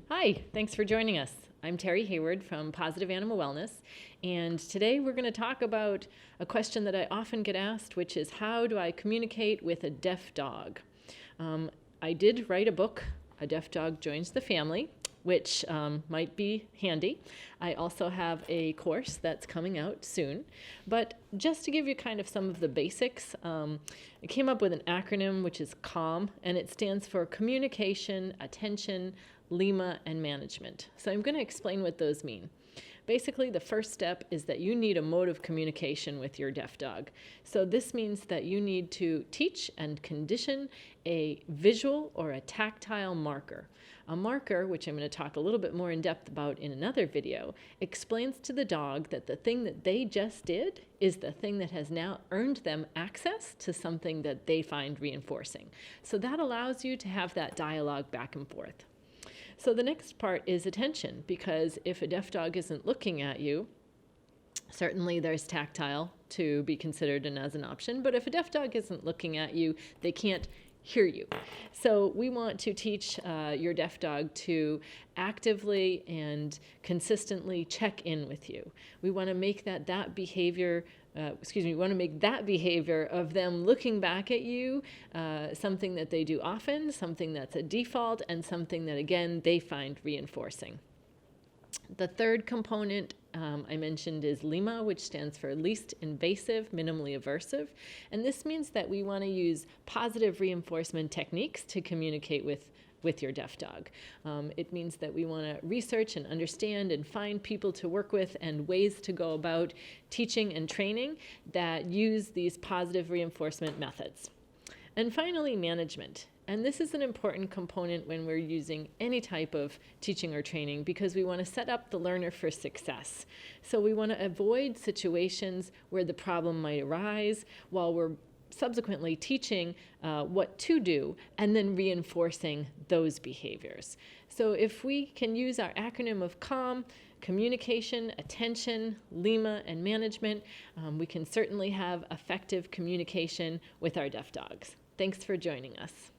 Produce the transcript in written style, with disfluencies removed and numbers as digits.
Hi, thanks for joining us. I'm Terrie Hayward from Positive Animal Wellness, and today we're going to talk about a question that I often get asked, which is how do I communicate with a deaf dog? I did write a book, A Deaf Dog Joins the Family, which might be handy. I also have a course that's coming out soon. But just to give you kind of some of the basics, I came up with an acronym which is CALM, and it stands for Communication, Attention, Lima, and Management. So I'm going to explain what those mean. Basically, the first step is that you need a mode of communication with your deaf dog. So this means that you need to teach and condition a visual or a tactile marker. A marker, which I'm going to talk a little bit more in depth about in another video, explains to the dog that the thing that they just did is the thing that has now earned them access to something that they find reinforcing. So that allows you to have that dialogue back and forth. So the next part is attention, because if a deaf dog isn't looking at you, certainly there's tactile to be considered and as an option, but if a deaf dog isn't looking at you, they can't hear you. So we want to teach your deaf dog to actively and consistently check in with you. We want to make that behavior we want to make that behavior of them looking back at you something that they do often, something that's a default, and something that, again, they find reinforcing. The third component I mentioned is LIMA, which stands for least invasive, minimally aversive. And this means that we want to use positive reinforcement techniques to communicate with your deaf dog. It means that we want to research and understand and find people to work with and ways to go about teaching and training that use these positive reinforcement methods. And finally, management. And this is an important component when we're using any type of teaching or training, because we want to set up the learner for success. So we want to avoid situations where the problem might arise while we're subsequently teaching what to do and then reinforcing those behaviors. So if we can use our acronym of CALM, communication, attention, LIMA, and management, we can certainly have effective communication with our deaf dogs. Thanks for joining us.